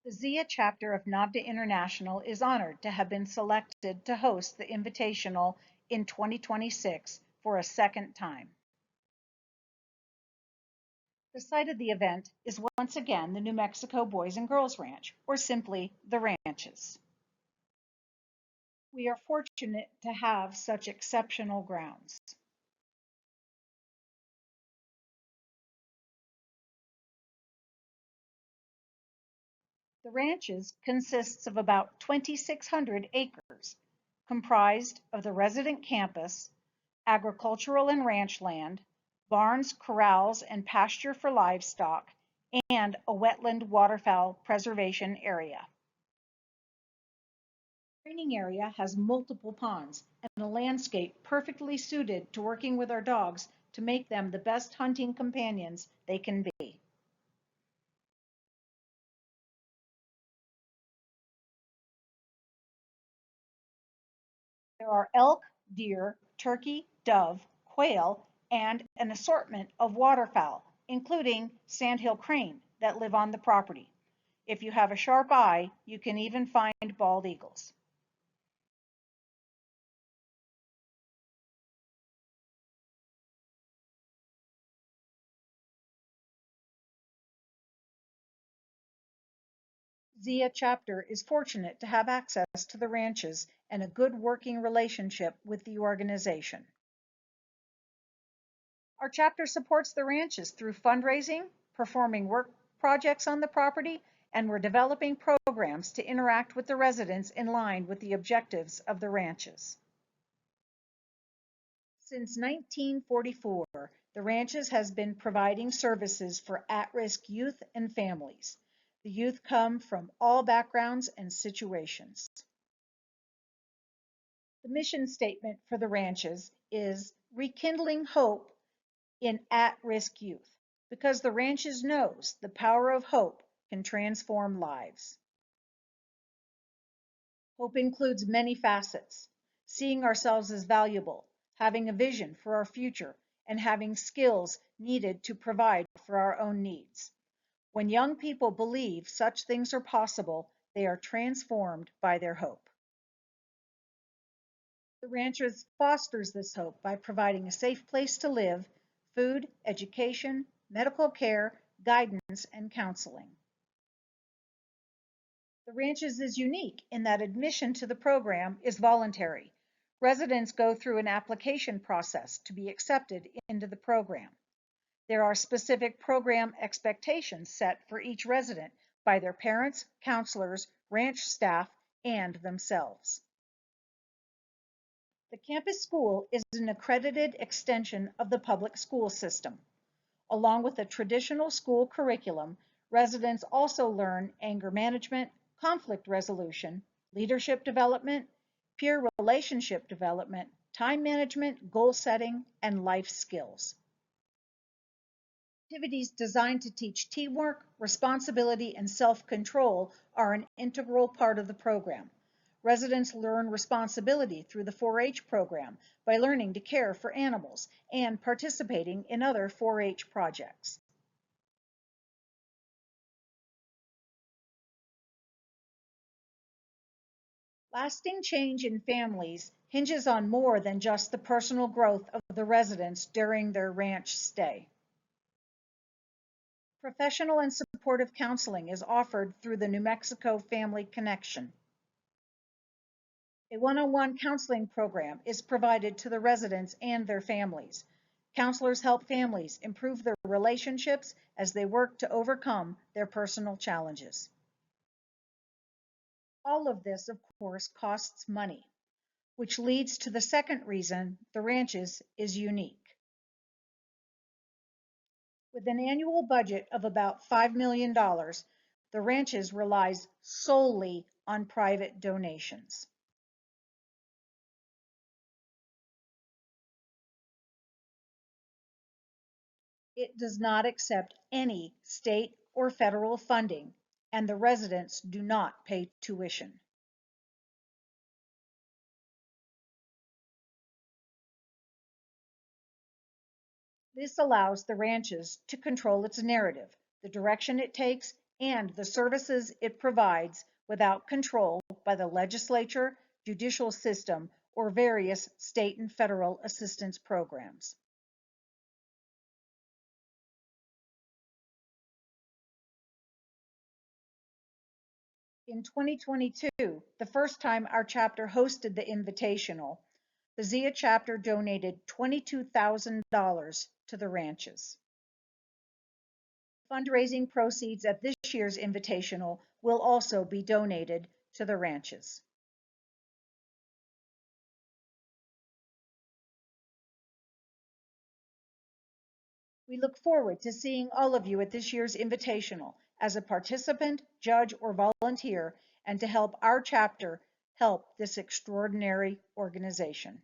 The ZIA chapter of NAVHDA International is honored to have been selected to host the Invitational in 2026 for a second time. The site of the event is once again the New Mexico Boys and Girls Ranch, or simply the Ranches. We are fortunate to have such exceptional grounds. The Ranches consists of about 2,600 acres, comprised of the resident campus, agricultural and ranch land, barns, corrals, and pasture for livestock, and a wetland waterfowl preservation area. The training area has multiple ponds and a landscape perfectly suited to working with our dogs to make them the best hunting companions they can be. There are elk, deer, turkey, dove, quail, and an assortment of waterfowl, including sandhill crane, that live on the property. If you have a sharp eye, you can even find bald eagles. ZIA chapter is fortunate to have access to the ranches and a good working relationship with the organization. Our chapter supports the ranches through fundraising, performing work projects on the property, and we're developing programs to interact with the residents in line with the objectives of the ranches. Since 1944, the ranches has been providing services for at-risk youth and families. The youth come from all backgrounds and situations. The mission statement for the ranches is rekindling hope in at-risk youth, because the ranches knows the power of hope can transform lives. Hope includes many facets: seeing ourselves as valuable, having a vision for our future, and having skills needed to provide for our own needs. When young people believe such things are possible, they are transformed by their hope. The Ranchers fosters this hope by providing a safe place to live, food, education, medical care, guidance, and counseling. The Ranches is unique in that admission to the program is voluntary. Residents go through an application process to be accepted into the program. There are specific program expectations set for each resident by their parents, counselors, ranch staff, and themselves. The campus school is an accredited extension of the public school system. Along with the traditional school curriculum, residents also learn anger management, conflict resolution, leadership development, peer relationship development, time management, goal setting, and life skills. Activities designed to teach teamwork, responsibility, and self-control are an integral part of the program. Residents learn responsibility through the 4-H program by learning to care for animals and participating in other 4-H projects. Lasting change in families hinges on more than just the personal growth of the residents during their ranch stay. Professional and supportive counseling is offered through the New Mexico Family Connection. A one-on-one counseling program is provided to the residents and their families. Counselors help families improve their relationships as they work to overcome their personal challenges. All of this, of course, costs money, which leads to the second reason the Ranches is unique. With an annual budget of about $5 million, the Ranches relies solely on private donations. It does not accept any state or federal funding, and the residents do not pay tuition. This allows the Ranches to control its narrative, the direction it takes, and the services it provides without control by the legislature, judicial system, or various state and federal assistance programs. In 2022, the first time our chapter hosted the Invitational, the Zia chapter donated $22,000 to the ranches. Fundraising proceeds at this year's Invitational will also be donated to the ranches. We look forward to seeing all of you at this year's Invitational as a participant, judge, or volunteer, and to help our chapter help this extraordinary organization.